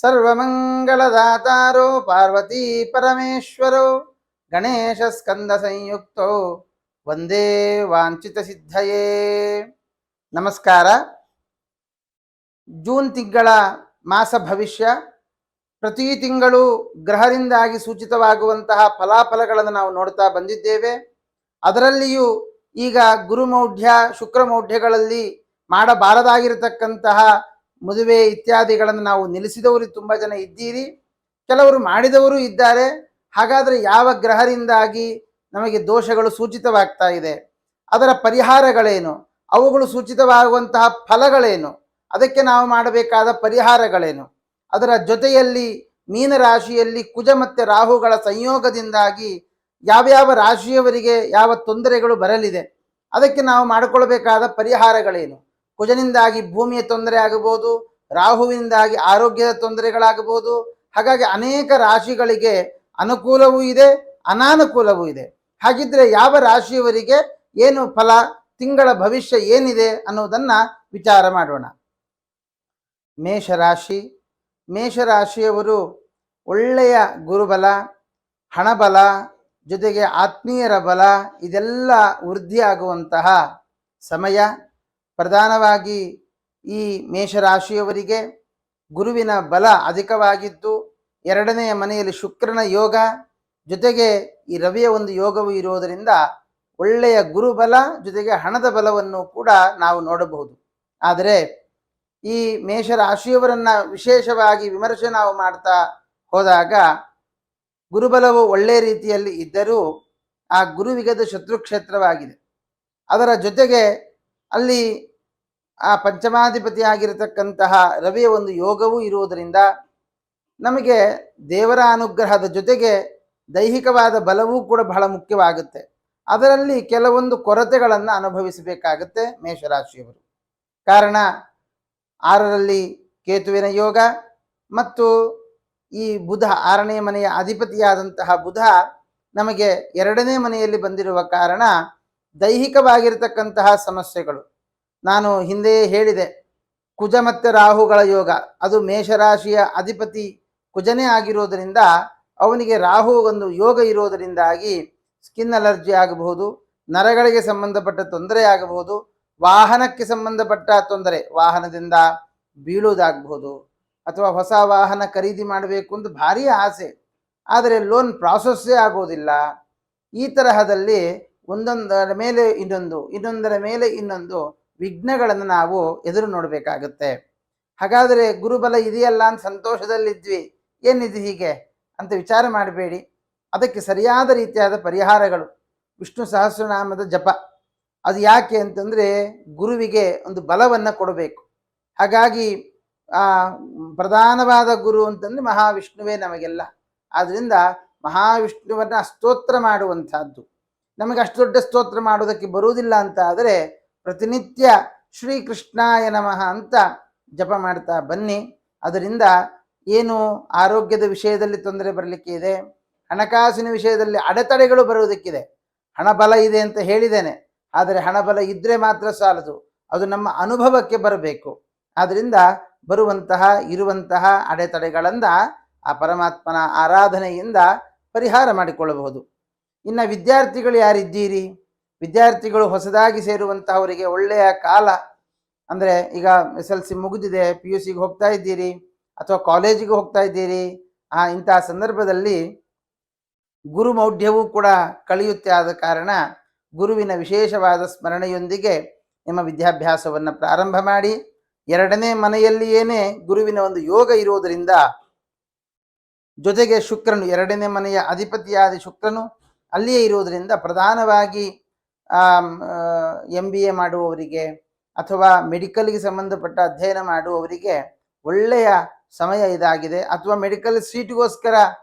ಸರ್ವಮಂಗಳದಾತಾರೋ ಪಾರ್ವತೀ ಪರಮೇಶ್ವರೋ ಗಣೇಶ ಸ್ಕಂದ ಸಂಯುಕ್ತೋ ವಂದೇ ವಾಂಛಿತ ಸಿದ್ಧಯೇ. ನಮಸ್ಕಾರ. ಜೂನ್ ತಿಂಗಳ ಮಾಸ ಭವಿಷ್ಯ, ಪ್ರತಿ ತಿಂಗಳು ಗ್ರಹದಿಂದಾಗಿ ಸೂಚಿತವಾಗುವಂತಹ ಫಲಾಫಲಗಳನ್ನು ನಾವು ನೋಡ್ತಾ ಬಂದಿದ್ದೇವೆ. ಅದರಲ್ಲಿಯೂ ಈಗ ಗುರುಮೌಢ್ಯ ಶುಕ್ರಮೌಢ್ಯಗಳಲ್ಲಿ ಮಾಡಬಾರದಾಗಿರತಕ್ಕಂತಹ ಮದುವೆ ಇತ್ಯಾದಿಗಳನ್ನು ನಾವು ನಿಲ್ಲಿಸಿದವರು ತುಂಬ ಜನ ಇದ್ದೀರಿ, ಕೆಲವರು ಮಾಡಿದವರು ಇದ್ದಾರೆ. ಹಾಗಾದರೆ ಯಾವ ಗ್ರಹದಿಂದಾಗಿ ನಮಗೆ ದೋಷಗಳು ಸೂಚಿತವಾಗ್ತಾ ಇದೆ, ಅದರ ಪರಿಹಾರಗಳೇನು, ಅವುಗಳು ಸೂಚಿತವಾಗುವಂತಹ ಫಲಗಳೇನು, ಅದಕ್ಕೆ ನಾವು ಮಾಡಬೇಕಾದ ಪರಿಹಾರಗಳೇನು, ಅದರ ಜೊತೆಯಲ್ಲಿ ಮೀನರಾಶಿಯಲ್ಲಿ ಕುಜ ಮತ್ತು ರಾಹುಗಳ ಸಂಯೋಗದಿಂದಾಗಿ ಯಾವ್ಯಾವ ರಾಶಿಯವರಿಗೆ ಯಾವ ತೊಂದರೆಗಳು ಬರಲಿದೆ, ಅದಕ್ಕೆ ನಾವು ಮಾಡಿಕೊಳ್ಬೇಕಾದ ಪರಿಹಾರಗಳೇನು. ಕುಜನಿಂದಾಗಿ ಭೂಮಿಯ ತೊಂದರೆ ಆಗಬಹುದು, ರಾಹುವಿನಿಂದಾಗಿ ಆರೋಗ್ಯದ ತೊಂದರೆಗಳಾಗಬಹುದು. ಹಾಗಾಗಿ ಅನೇಕ ರಾಶಿಗಳಿಗೆ ಅನುಕೂಲವೂ ಇದೆ, ಅನಾನುಕೂಲವೂ ಇದೆ. ಹಾಗಿದ್ರೆ ಯಾವ ರಾಶಿಯವರಿಗೆ ಏನು ಫಲ, ತಿಂಗಳ ಭವಿಷ್ಯ ಏನಿದೆ ಅನ್ನೋದನ್ನ ವಿಚಾರ ಮಾಡೋಣ. ಮೇಷರಾಶಿ. ಮೇಷರಾಶಿಯವರು ಒಳ್ಳೆಯ ಗುರುಬಲ, ಹಣಬಲ, ಜೊತೆಗೆ ಆತ್ಮೀಯರ ಬಲ ಇದೆಲ್ಲ ವೃದ್ಧಿಯಾಗುವಂತಹ ಸಮಯ. ಪ್ರಧಾನವಾಗಿ ಈ ಮೇಷರಾಶಿಯವರಿಗೆ ಗುರುವಿನ ಬಲ ಅಧಿಕವಾಗಿದ್ದು, ಎರಡನೆಯ ಮನೆಯಲ್ಲಿ ಶುಕ್ರನ ಯೋಗ, ಜೊತೆಗೆ ಈ ರವಿಯ ಒಂದು ಯೋಗವು ಇರುವುದರಿಂದ ಒಳ್ಳೆಯ ಗುರುಬಲ ಜೊತೆಗೆ ಹಣದ ಬಲವನ್ನು ಕೂಡ ನಾವು ನೋಡಬಹುದು. ಆದರೆ ಈ ಮೇಷರಾಶಿಯವರನ್ನು ವಿಶೇಷವಾಗಿ ವಿಮರ್ಶೆ ನಾವು ಮಾಡ್ತಾ ಹೋದಾಗ, ಗುರುಬಲವು ಒಳ್ಳೆಯ ರೀತಿಯಲ್ಲಿ ಇದ್ದರೂ ಆ ಗುರುವಿಗದು ಶತ್ರುಕ್ಷೇತ್ರವಾಗಿದೆ. ಅದರ ಜೊತೆಗೆ ಅಲ್ಲಿ ಆ ಪಂಚಮಾಧಿಪತಿ ಆಗಿರತಕ್ಕಂತಹ ರವಿಯ ಒಂದು ಯೋಗವೂ ಇರುವುದರಿಂದ ನಮಗೆ ದೇವರ ಅನುಗ್ರಹದ ಜೊತೆಗೆ ದೈಹಿಕವಾದ ಬಲವೂ ಕೂಡ ಬಹಳ ಮುಖ್ಯವಾಗುತ್ತೆ. ಅದರಲ್ಲಿ ಕೆಲವೊಂದು ಕೊರತೆಗಳನ್ನು ಅನುಭವಿಸಬೇಕಾಗುತ್ತೆ ಮೇಷರಾಶಿಯವರು. ಕಾರಣ 6ರಲ್ಲಿ ಕೇತುವಿನ ಯೋಗ ಮತ್ತು ಈ ಬುಧ 6ನೇ ಮನೆಯ ಅಧಿಪತಿಯಾದಂತಹ ಬುಧ ನಮಗೆ 2ನೇ ಮನೆಯಲ್ಲಿ ಬಂದಿರುವ ಕಾರಣ ದೈಹಿಕವಾಗಿರತಕ್ಕಂತಹ ಸಮಸ್ಯೆಗಳು. ನಾನು ಹಿಂದೆಯೇ ಹೇಳಿದೆ, ಕುಜ ಮತ್ತು ರಾಹುಗಳ ಯೋಗ, ಅದು ಮೇಷರಾಶಿಯ ಅಧಿಪತಿ ಕುಜನೇ ಆಗಿರೋದರಿಂದ ಅವನಿಗೆ ರಾಹು ಒಂದು ಯೋಗ ಇರೋದರಿಂದಾಗಿ ಸ್ಕಿನ್ ಅಲರ್ಜಿ ಆಗಬಹುದು, ನರಗಳಿಗೆ ಸಂಬಂಧಪಟ್ಟ ತೊಂದರೆ ಆಗಬಹುದು, ವಾಹನಕ್ಕೆ ಸಂಬಂಧಪಟ್ಟ ತೊಂದರೆ, ವಾಹನದಿಂದ ಬೀಳುವುದಾಗಬಹುದು, ಅಥವಾ ಹೊಸ ವಾಹನ ಖರೀದಿ ಮಾಡಬೇಕು ಅಂತ ಭಾರಿ ಆಸೆ, ಆದರೆ ಲೋನ್ ಪ್ರಾಸೆಸ್ಸೇ ಆಗೋದಿಲ್ಲ. ಈ ತರಹದಲ್ಲಿ ಒಂದೊಂದರ ಮೇಲೆ ಇನ್ನೊಂದರ ಮೇಲೆ ಇನ್ನೊಂದು ವಿಘ್ನಗಳನ್ನು ನಾವು ಎದುರು ನೋಡಬೇಕಾಗುತ್ತೆ. ಹಾಗಾದರೆ ಗುರುಬಲ ಇದೆಯಲ್ಲ ಅಂತ ಸಂತೋಷದಲ್ಲಿದ್ವಿ, ಏನಿದೆ ಹೀಗೆ ಅಂತ ವಿಚಾರ ಮಾಡಬೇಡಿ. ಅದಕ್ಕೆ ಸರಿಯಾದ ರೀತಿಯಾದ ಪರಿಹಾರಗಳು. ವಿಷ್ಣು ಸಹಸ್ರನಾಮದ ಜಪ, ಅದು ಯಾಕೆ ಅಂತಂದರೆ ಗುರುವಿಗೆ ಒಂದು ಬಲವನ್ನು ಕೊಡಬೇಕು. ಹಾಗಾಗಿ ಪ್ರಧಾನವಾದ ಗುರು ಅಂತಂದರೆ ಮಹಾವಿಷ್ಣುವೇ ನಮಗೆಲ್ಲ. ಆದ್ದರಿಂದ ಮಹಾವಿಷ್ಣುವನ್ನು ಸ್ತೋತ್ರ ಮಾಡುವಂಥದ್ದು. ನಮಗೆ ಅಷ್ಟು ದೊಡ್ಡ ಸ್ತೋತ್ರ ಮಾಡೋದಕ್ಕೆ ಬರುವುದಿಲ್ಲ ಅಂತ ಆದರೆ ಪ್ರತಿನಿತ್ಯ ಶ್ರೀಕೃಷ್ಣಾಯ ನಮಃ ಅಂತ ಜಪ ಮಾಡ್ತಾ ಬನ್ನಿ. ಅದರಿಂದ ಏನು ಆರೋಗ್ಯದ ವಿಷಯದಲ್ಲಿ ತೊಂದರೆ ಬರಲಿಕ್ಕೆ ಇದೆ, ಹಣಕಾಸಿನ ವಿಷಯದಲ್ಲಿ ಅಡೆತಡೆಗಳು ಬರುವುದಕ್ಕಿದೆ. ಹಣಬಲ ಇದೆ ಅಂತ ಹೇಳಿದ್ದೇನೆ, ಆದರೆ ಹಣಬಲ ಇದ್ದರೆ ಮಾತ್ರ ಸಾಲದು, ಅದು ನಮ್ಮ ಅನುಭವಕ್ಕೆ ಬರಬೇಕು. ಆದ್ದರಿಂದ ಇರುವಂತಹ ಅಡೆತಡೆಗಳಿಂದ ಆ ಪರಮಾತ್ಮನ ಆರಾಧನೆಯಿಂದ ಪರಿಹಾರ ಮಾಡಿಕೊಳ್ಳಬಹುದು. ಇನ್ನು ವಿದ್ಯಾರ್ಥಿಗಳು ಯಾರಿದ್ದೀರಿ, ವಿದ್ಯಾರ್ಥಿಗಳು ಹೊಸದಾಗಿ ಸೇರುವಂತಹವರಿಗೆ ಒಳ್ಳೆಯ ಕಾಲ. ಅಂದರೆ ಈಗ SLC ಮುಗಿದಿದೆ, PUCಗೆ ಹೋಗ್ತಾ ಇದ್ದೀರಿ ಅಥವಾ ಕಾಲೇಜಿಗೆ ಹೋಗ್ತಾ ಇದ್ದೀರಿ, ಇಂತಹ ಸಂದರ್ಭದಲ್ಲಿ ಗುರುಮೌಢ್ಯವೂ ಕೂಡ ಕಳೆಯುತ್ತೆ. ಆದ ಕಾರಣ ಗುರುವಿನ ವಿಶೇಷವಾದ ಸ್ಮರಣೆಯೊಂದಿಗೆ ನಿಮ್ಮ ವಿದ್ಯಾಭ್ಯಾಸವನ್ನು ಪ್ರಾರಂಭ ಮಾಡಿ. 2ನೇ ಮನೆಯಲ್ಲಿಯೇನೆ ಗುರುವಿನ ಒಂದು ಯೋಗ ಇರುವುದರಿಂದ, ಜೊತೆಗೆ ಶುಕ್ರನು 2ನೇ ಮನೆಯ ಅಧಿಪತಿಯಾದ ಶುಕ್ರನು ಅಲ್ಲಿಯೇ ಇರುವುದರಿಂದ ಪ್ರಧಾನವಾಗಿ MBA ಮಾಡುವವರಿಗೆ ಅಥವಾ ಮೆಡಿಕಲ್ಗೆ ಸಂಬಂಧಪಟ್ಟ ಅಧ್ಯಯನ ಮಾಡುವವರಿಗೆ ಒಳ್ಳೆಯ ಸಮಯ ಇದಾಗಿದೆ. ಅಥವಾ ಮೆಡಿಕಲ್ ಸೀಟ್ಗೋಸ್ಕರ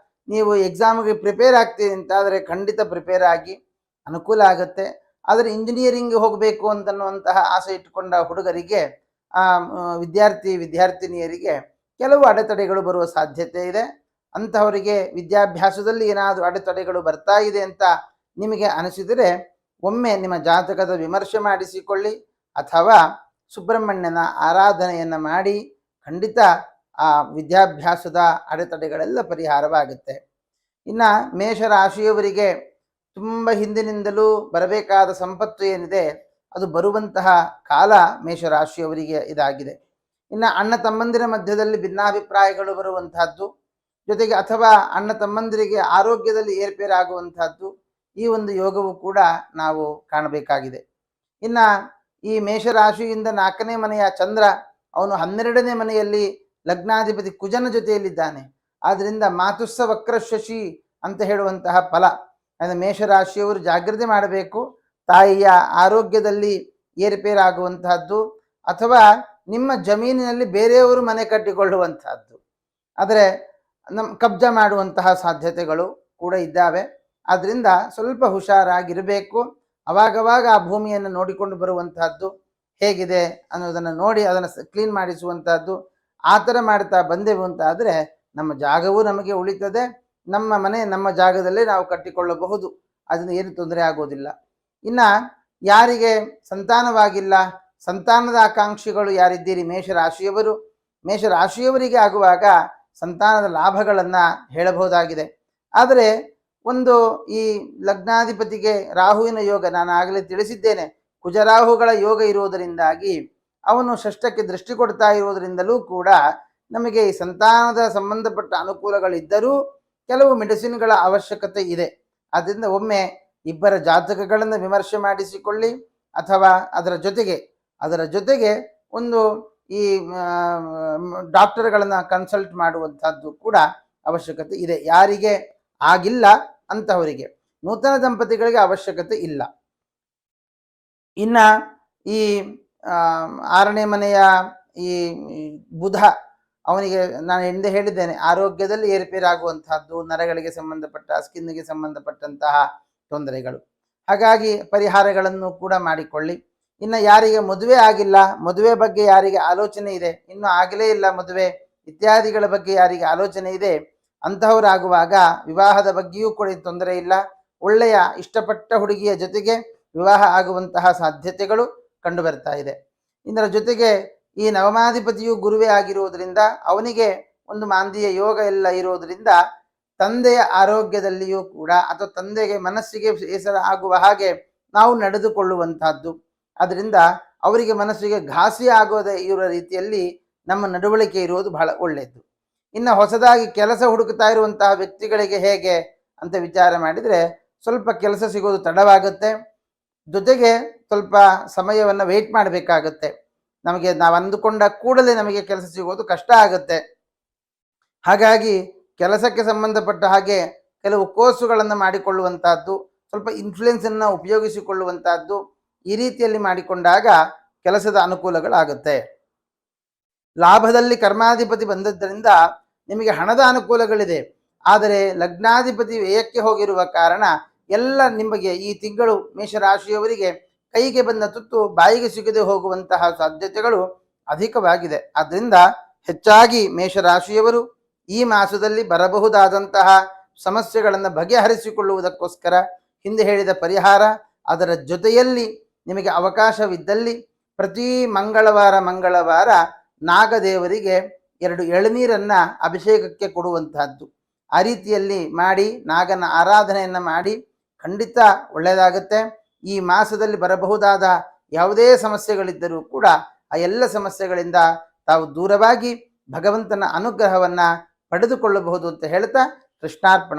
ನೀವು ಎಕ್ಸಾಮ್ಗೆ ಪ್ರಿಪೇರ್ ಆಗ್ತೀರಿ ಅಂತಾದರೆ ಖಂಡಿತ ಪ್ರಿಪೇರ್ ಆಗಿ, ಅನುಕೂಲ ಆಗುತ್ತೆ. ಆದರೆ ಇಂಜಿನಿಯರಿಂಗ್ ಹೋಗಬೇಕು ಅಂತನ್ನುವಂತಹ ಆಸೆ ಇಟ್ಟುಕೊಂಡ ಹುಡುಗರಿಗೆ, ವಿದ್ಯಾರ್ಥಿನಿಯರಿಗೆ ಕೆಲವು ಅಡೆತಡೆಗಳು ಬರುವ ಸಾಧ್ಯತೆ ಇದೆ. ಅಂತಹವರಿಗೆ ವಿದ್ಯಾಭ್ಯಾಸದಲ್ಲಿ ಏನಾದರೂ ಅಡೆತಡೆಗಳು ಬರ್ತಾ ಇದೆ ಅಂತ ನಿಮಗೆ ಅನಿಸಿದರೆ ಒಮ್ಮೆ ನಿಮ್ಮ ಜಾತಕದ ವಿಮರ್ಶೆ ಮಾಡಿಸಿಕೊಳ್ಳಿ, ಅಥವಾ ಸುಬ್ರಹ್ಮಣ್ಯನ ಆರಾಧನೆಯನ್ನು ಮಾಡಿ. ಖಂಡಿತ ಆ ವಿದ್ಯಾಭ್ಯಾಸದ ಅಡೆತಡೆಗಳೆಲ್ಲ ಪರಿಹಾರವಾಗುತ್ತೆ. ಇನ್ನು ಮೇಷರಾಶಿಯವರಿಗೆ ತುಂಬ ಹಿಂದಿನಿಂದಲೂ ಬರಬೇಕಾದ ಸಂಪತ್ತು ಏನಿದೆ ಅದು ಬರುವಂತಹ ಕಾಲ ಮೇಷರಾಶಿಯವರಿಗೆ ಇದಾಗಿದೆ. ಇನ್ನು ಅಣ್ಣ ತಮ್ಮಂದಿರ ಮಧ್ಯದಲ್ಲಿ ಭಿನ್ನಾಭಿಪ್ರಾಯಗಳು ಬರುವಂತಹದ್ದು, ಜೊತೆಗೆ ಅಥವಾ ಅಣ್ಣ ತಮ್ಮಂದಿರಿಗೆ ಆರೋಗ್ಯದಲ್ಲಿ ಏರ್ಪೇರಾಗುವಂತಹದ್ದು, ಈ ಒಂದು ಯೋಗವು ಕೂಡ ನಾವು ಕಾಣಬೇಕಾಗಿದೆ. ಇನ್ನು ಈ ಮೇಷರಾಶಿಯಿಂದ 4ನೇ ಮನೆಯ ಚಂದ್ರ ಅವನು 12ನೇ ಮನೆಯಲ್ಲಿ ಲಗ್ನಾಧಿಪತಿ ಕುಜನ ಜೊತೆಯಲ್ಲಿದ್ದಾನೆ. ಆದ್ದರಿಂದ ಮಾತುಸ್ಸ ವಕ್ರಶಶಿ ಅಂತ ಹೇಳುವಂತಹ ಫಲ. ಅಂದರೆ ಮೇಷರಾಶಿಯವರು ಜಾಗ್ರತೆ ಮಾಡಬೇಕು. ತಾಯಿಯ ಆರೋಗ್ಯದಲ್ಲಿ ಏರುಪೇರಾಗುವಂತಹದ್ದು, ಅಥವಾ ನಿಮ್ಮ ಜಮೀನಿನಲ್ಲಿ ಬೇರೆಯವರು ಮನೆ ಕಟ್ಟಿಕೊಳ್ಳುವಂತಹದ್ದು, ಆದರೆ ಕಬ್ಜಾ ಮಾಡುವಂತಹ ಸಾಧ್ಯತೆಗಳು ಕೂಡ ಇದ್ದಾವೆ. ಆದ್ದರಿಂದ ಸ್ವಲ್ಪ ಹುಷಾರಾಗಿರಬೇಕು. ಅವಾಗವಾಗ ಆ ಭೂಮಿಯನ್ನು ನೋಡಿಕೊಂಡು ಬರುವಂತಹದ್ದು, ಹೇಗಿದೆ ಅನ್ನೋದನ್ನು ನೋಡಿ ಅದನ್ನು ಕ್ಲೀನ್ ಮಾಡಿಸುವಂತಹದ್ದು, ಆ ಥರ ಮಾಡ್ತಾ ಬಂದೆವು ಅಂತ ಆದರೆ ನಮ್ಮ ಜಾಗವೂ ನಮಗೆ ಉಳಿತದೆ, ನಮ್ಮ ಮನೆ ನಮ್ಮ ಜಾಗದಲ್ಲೇ ನಾವು ಕಟ್ಟಿಕೊಳ್ಳಬಹುದು, ಅದನ್ನು ಏನು ತೊಂದರೆ ಆಗೋದಿಲ್ಲ. ಇನ್ನು ಯಾರಿಗೆ ಸಂತಾನವಾಗಿಲ್ಲ, ಸಂತಾನದ ಆಕಾಂಕ್ಷಿಗಳು ಯಾರಿದ್ದೀರಿ ಮೇಷರಾಶಿಯವರು, ಮೇಷರಾಶಿಯವರಿಗೆ ಆಗುವಾಗ ಸಂತಾನದ ಲಾಭಗಳನ್ನು ಹೇಳಬಹುದಾಗಿದೆ. ಆದರೆ ಒಂದು ಈ ಲಗ್ನಾಧಿಪತಿಗೆ ರಾಹುವಿನ ಯೋಗ, ನಾನು ಆಗಲೇ ತಿಳಿಸಿದ್ದೇನೆ, ಕುಜರಾಹುಗಳ ಯೋಗ ಇರುವುದರಿಂದಾಗಿ ಅವನು ಷಷ್ಠಕ್ಕೆ ದೃಷ್ಟಿ ಕೊಡ್ತಾ ಇರುವುದರಿಂದಲೂ ಕೂಡ ನಮಗೆ ಈ ಸಂತಾನದ ಸಂಬಂಧಪಟ್ಟ ಅನುಕೂಲಗಳಿದ್ದರೂ ಕೆಲವು ಮೆಡಿಸಿನ್ಗಳ ಅವಶ್ಯಕತೆ ಇದೆ. ಆದ್ದರಿಂದ ಒಮ್ಮೆ ಇಬ್ಬರ ಜಾತಕಗಳನ್ನು ವಿಮರ್ಶೆ ಮಾಡಿಸಿಕೊಳ್ಳಿ, ಅಥವಾ ಅದರ ಜೊತೆಗೆ ಒಂದು ಈ ಡಾಕ್ಟರ್ಗಳನ್ನು ಕನ್ಸಲ್ಟ್ ಮಾಡುವಂಥದ್ದು ಕೂಡ ಅವಶ್ಯಕತೆ ಇದೆ. ಯಾರಿಗೆ ಆಗಿಲ್ಲ ಅಂತಹವರಿಗೆ, ನೂತನ ದಂಪತಿಗಳಿಗೆ ಅವಶ್ಯಕತೆ ಇಲ್ಲ. ಇನ್ನು ಈ 6ನೇ ಮನೆಯ ಈ ಬುಧ, ಅವನಿಗೆ ನಾನು ಹಿಂದೆ ಹೇಳಿದ್ದೇನೆ ಆರೋಗ್ಯದಲ್ಲಿ ಏರುಪೇರಾಗುವಂತಹದ್ದು, ನರಗಳಿಗೆ ಸಂಬಂಧಪಟ್ಟ ಸ್ಕಿನ್ಗೆ ಸಂಬಂಧಪಟ್ಟಂತಹ ತೊಂದರೆಗಳು. ಹಾಗಾಗಿ ಪರಿಹಾರಗಳನ್ನು ಕೂಡ ಮಾಡಿಕೊಳ್ಳಿ. ಇನ್ನು ಯಾರಿಗೆ ಮದುವೆ ಆಗಿಲ್ಲ, ಮದುವೆ ಬಗ್ಗೆ ಯಾರಿಗೆ ಆಲೋಚನೆ ಇದೆ, ಇನ್ನೂ ಆಗಲೇ ಇಲ್ಲ ಮದುವೆ ಇತ್ಯಾದಿಗಳ ಬಗ್ಗೆ ಯಾರಿಗೆ ಆಲೋಚನೆ ಇದೆ, ಅಂತಹವರಾಗುವಾಗ ವಿವಾಹದ ಬಗ್ಗೆಯೂ ಕೂಡ ತೊಂದರೆ ಇಲ್ಲ. ಒಳ್ಳೆಯ ಇಷ್ಟಪಟ್ಟ ಹುಡುಗಿಯ ಜೊತೆಗೆ ವಿವಾಹ ಆಗುವಂತಹ ಸಾಧ್ಯತೆಗಳು ಕಂಡು ಬರ್ತಾ ಇದೆ. ಇದರ ಜೊತೆಗೆ ಈ ನವಮಾಧಿಪತಿಯು ಗುರುವೇ ಆಗಿರುವುದರಿಂದ ಅವನಿಗೆ ಒಂದು ಮಾಂದಿಯ ಯೋಗ ಎಲ್ಲ ಇರುವುದರಿಂದ ತಂದೆಯ ಆರೋಗ್ಯದಲ್ಲಿಯೂ ಕೂಡ, ಅಥವಾ ತಂದೆಗೆ ಮನಸ್ಸಿಗೆ ಬೇಸರ ಆಗುವ ಹಾಗೆ ನಾವು ನಡೆದುಕೊಳ್ಳುವಂತಹದ್ದು, ಅದರಿಂದ ಅವರಿಗೆ ಮನಸ್ಸಿಗೆ ಘಾಸಿ ಆಗೋದೇ ಇರುವ ರೀತಿಯಲ್ಲಿ ನಮ್ಮ ನಡವಳಿಕೆ ಇರುವುದು ಬಹಳ ಒಳ್ಳೆಯದು. ಇನ್ನು ಹೊಸದಾಗಿ ಕೆಲಸ ಹುಡುಕ್ತಾ ಇರುವಂತಹ ವ್ಯಕ್ತಿಗಳಿಗೆ ಹೇಗೆ ಅಂತ ವಿಚಾರ ಮಾಡಿದರೆ ಸ್ವಲ್ಪ ಕೆಲಸ ಸಿಗೋದು ತಡವಾಗುತ್ತೆ, ಜೊತೆಗೆ ಸ್ವಲ್ಪ ಸಮಯವನ್ನು ವೆಯ್ಟ್ ಮಾಡಬೇಕಾಗುತ್ತೆ. ನಮಗೆ ನಾವು ಅಂದುಕೊಂಡ ಕೂಡಲೇ ನಮಗೆ ಕೆಲಸ ಸಿಗೋದು ಕಷ್ಟ ಆಗುತ್ತೆ. ಹಾಗಾಗಿ ಕೆಲಸಕ್ಕೆ ಸಂಬಂಧಪಟ್ಟ ಹಾಗೆ ಕೆಲವು ಕೋರ್ಸುಗಳನ್ನು ಮಾಡಿಕೊಳ್ಳುವಂತಹದ್ದು, ಸ್ವಲ್ಪ ಇನ್ಫ್ಲುಯೆನ್ಸನ್ನು ಉಪಯೋಗಿಸಿಕೊಳ್ಳುವಂತಹದ್ದು, ಈ ರೀತಿಯಲ್ಲಿ ಮಾಡಿಕೊಂಡಾಗ ಕೆಲಸದ ಅನುಕೂಲಗಳಾಗುತ್ತೆ. ಲಾಭದಲ್ಲಿ ಕರ್ಮಾಧಿಪತಿ ಬಂದದ್ದರಿಂದ ನಿಮಗೆ ಹಣದ ಅನುಕೂಲಗಳಿದೆ. ಆದರೆ ಲಗ್ನಾಧಿಪತಿ ವ್ಯಯಕ್ಕೆ ಹೋಗಿರುವ ಕಾರಣ ಎಲ್ಲ ನಿಮಗೆ ಈ ತಿಂಗಳು ಮೇಷರಾಶಿಯವರಿಗೆ ಕೈಗೆ ಬಂದ ತುತ್ತು ಬಾಯಿಗೆ ಸಿಗದೆ ಹೋಗುವಂತಹ ಸಾಧ್ಯತೆಗಳು ಅಧಿಕವಾಗಿದೆ. ಆದ್ದರಿಂದ ಹೆಚ್ಚಾಗಿ ಮೇಷರಾಶಿಯವರು ಈ ಮಾಸದಲ್ಲಿ ಬರಬಹುದಾದಂತಹ ಸಮಸ್ಯೆಗಳನ್ನು ಬಗೆಹರಿಸಿಕೊಳ್ಳುವುದಕ್ಕೋಸ್ಕರ ಹಿಂದೆ ಹೇಳಿದ ಪರಿಹಾರ, ಅದರ ಜೊತೆಯಲ್ಲಿ ನಿಮಗೆ ಅವಕಾಶವಿದ್ದಲ್ಲಿ ಪ್ರತಿ ಮಂಗಳವಾರ ನಾಗದೇವರಿಗೆ 2 ಎಳನೀರನ್ನು ಅಭಿಷೇಕಕ್ಕೆ ಕೊಡುವಂತಹದ್ದು, ಆ ರೀತಿಯಲ್ಲಿ ಮಾಡಿ ನಾಗನ ಆರಾಧನೆಯನ್ನು ಮಾಡಿ ಖಂಡಿತ ಒಳ್ಳೆಯದಾಗುತ್ತೆ. ಈ ಮಾಸದಲ್ಲಿ ಬರಬಹುದಾದ ಯಾವುದೇ ಸಮಸ್ಯೆಗಳಿದ್ದರೂ ಕೂಡ ಆ ಎಲ್ಲ ಸಮಸ್ಯೆಗಳಿಂದ ತಾವು ದೂರವಾಗಿ ಭಗವಂತನ ಅನುಗ್ರಹವನ್ನು ಪಡೆದುಕೊಳ್ಳಬಹುದು ಅಂತ ಹೇಳ್ತಾ ಕೃಷ್ಣಾರ್ಪಣ.